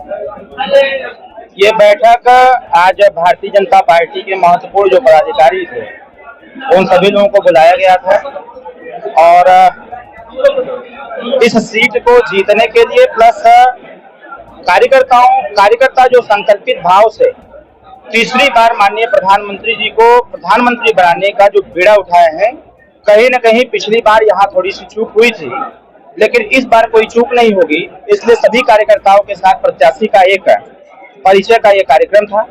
ये बैठक आज भारतीय जनता पार्टी के महत्वपूर्ण जो पदाधिकारी थे उन सभी लोगों को बुलाया गया था और इस सीट को जीतने के लिए प्लस कार्यकर्ता जो संकल्पित भाव से तीसरी बार माननीय प्रधानमंत्री जी को प्रधानमंत्री बनाने का जो बीड़ा उठाए हैं, कहीं न कहीं पिछली बार यहाँ थोड़ी सी चूक हुई थी, लेकिन इस बार कोई चूक नहीं होगी। इसलिए सभी कार्यकर्ताओं के साथ प्रत्याशी का एक परिचय का ये कार्यक्रम था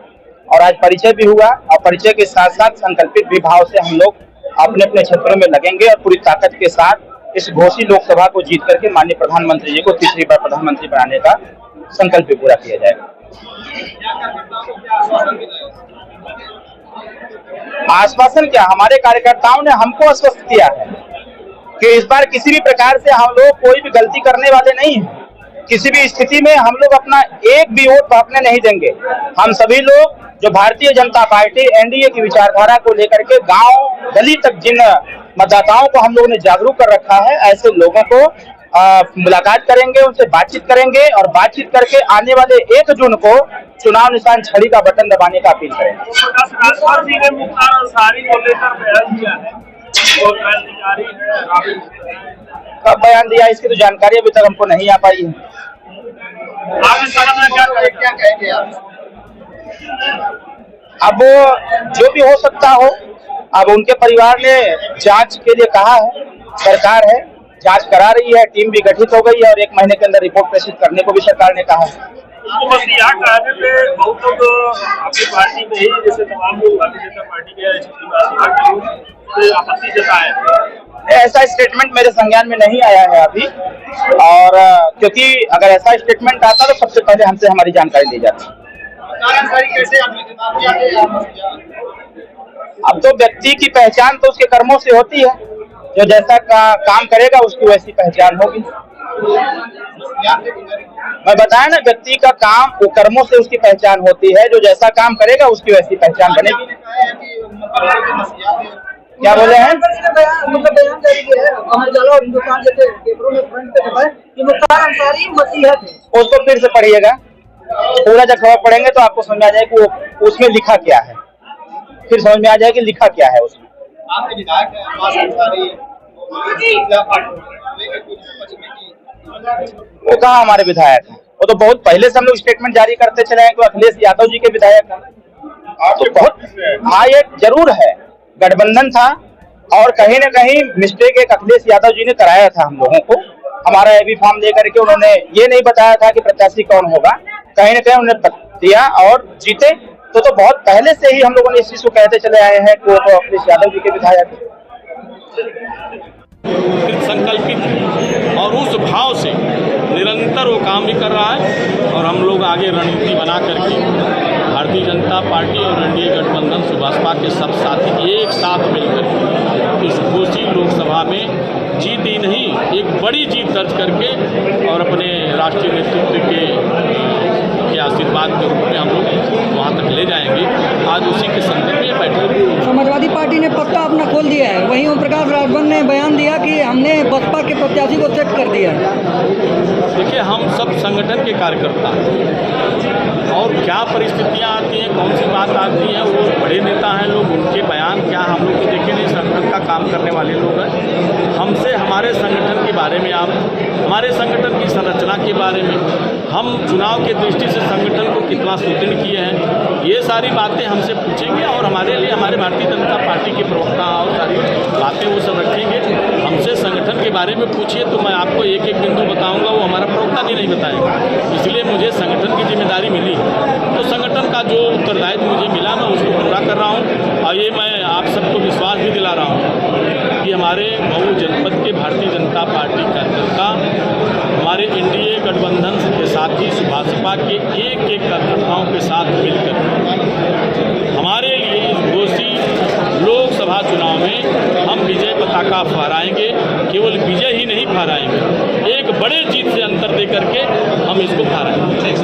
और आज परिचय भी हुआ और परिचय के साथ साथ संकल्पित भी भाव से हम लोग अपने अपने क्षेत्रों में लगेंगे और पूरी ताकत के साथ इस घोषित लोकसभा को जीत करके माननीय प्रधानमंत्री जी को तीसरी बार प्रधानमंत्री बनाने का संकल्प भी पूरा किया जाएगा। आश्वासन क्या, हमारे कार्यकर्ताओं ने हमको आश्वस्त किया है कि इस बार किसी भी प्रकार से हम लोग कोई भी गलती करने वाले नहीं हैं। किसी भी स्थिति में हम लोग अपना एक भी वोट भागने नहीं देंगे। हम सभी लोग जो भारतीय जनता पार्टी एनडीए की विचारधारा को लेकर के गांव गली तक जिन मतदाताओं को हम लोगों ने जागरूक कर रखा है, ऐसे लोगों को मुलाकात करेंगे, उनसे बातचीत करेंगे और बातचीत करके आने वाले 1 जून को चुनाव निशान छड़ी का बटन दबाने का अपील करेंगे। कब बयान दिया इसकी तो जानकारी अभी तक हमको नहीं आ पाई है। अब जो भी हो सकता हो, अब उनके परिवार ने जांच के लिए कहा है, सरकार है जांच करा रही है, टीम भी गठित हो गई है और 1 महीने के अंदर रिपोर्ट प्रेषित करने को भी सरकार ने कहा है। बस यहाँ कहने पे बहुत लोग अपनी पार्टी में ही, जैसे तमाम लोग भारतीय जनता पार्टी के आपत्ति जताए। ऐसा स्टेटमेंट मेरे संज्ञान में नहीं आया है अभी, और क्योंकि अगर ऐसा स्टेटमेंट आता तो सबसे पहले हमसे हमारी जानकारी ली जाती। अब तो व्यक्ति की पहचान तो उसके कर्मों से होती है, जो जैसा काम करेगा उसकी वैसी पहचान होगी। मैं बताया ना, व्यक्ति का काम वो कर्मों से उसकी पहचान होती है, जो जैसा काम करेगा उसकी वैसी पहचान बनेगी। क्या बोले हैं? उसको फिर से पढ़िएगा, पूरा जब खबर पढ़ेंगे तो आपको समझ आ जाए कि वो उसमें लिखा क्या है, फिर समझ में आ जाए कि लिखा क्या है उसमें। वो कहाँ हमारे विधायक हैं, वो तो बहुत पहले से हम लोग स्टेटमेंट जारी करते चले हैं कि अखिलेश यादव जी के विधायक हैं। तो बहुत हाँ, ये जरूर है, गठबंधन था और कहीं न कहीं मिस्टेक एक अखिलेश यादव जी ने कराया था हम लोगों को। हमारा एबी फॉर्म दे करके उन्होंने ये नहीं बताया था कि प्रत्याशी कौन होगा, कहीं न कहीं उन्होंने दिया और जीते। तो बहुत पहले से ही हम लोगों ने इस चीज को कहते चले आए हैं कि वो तो अखिलेश यादव जी के विधायक हैं। संकल्पित है और उस भाव से निरंतर वो काम भी कर रहा है और हम लोग आगे रणनीति बना करके भारतीय जनता पार्टी और एनडीए गठबंधन सुभाषपा के सब साथी एक साथ मिलकर इस घोषित लोकसभा में जीत ही नहीं, एक बड़ी जीत दर्ज करके और अपने राष्ट्रीय नेतृत्व के आशीर्वाद के रूप में हम लोग वहाँ तक ले जाएंगे। आज उसी के संदर्भ में बैठक समाजवादी पार्टी ने पत्ता अपना खोल दिया है, वहीं ओम प्रकाश राजभर ने बयान दिया कि हमने बसपा के प्रत्याशी को सेट कर दिया है। देखिए, हम सब संगठन के कार्यकर्ता हैं और क्या परिस्थितियां आती हैं, कौन सी बात आती है, वो बड़े नेता हैं लोग, उनके बयान क्या हम लोग देखे नहीं, संगठन का काम करने वाले लोग हैं। हमसे हमारे संगठन के बारे में, आप हमारे संगठन की संरचना के बारे में, हम चुनाव के दृष्टि से संगठन को कितना सुदृढ़ किए हैं, ये सारी बातें हमसे पूछेंगे और हमारे लिए हमारे भारतीय जनता पार्टी के प्रवक्ता और सारी बातें वो सब रखेंगे। हमसे संगठन के बारे में पूछिए तो मैं आपको एक एक बिंदु बताऊंगा, वो हमारा प्रवक्ता भी नहीं बताएगा। इसलिए मुझे संगठन की जिम्मेदारी मिली, तो संगठन का जो उत्तरदायित्व मुझे मिला मैं उसको पूरा कर रहा हूँ। और ये मैं आप सबको विश्वास भी दिला रहा हूँ कि हमारे मऊ जनपद के भारतीय जनता पार्टी कार्यकर्ता हमारे एनडीए गठबंधन के साथी सुभाषपा के एक एक कार्यकर्ताओं के साथ मिलकर हमारे लिए इस घोषित लोकसभा चुनाव में हम विजय पताका फहराएंगे। केवल विजय ही नहीं फहराएंगे, एक बड़े जीत से अंतर दे करके हम इसको फहराएंगे।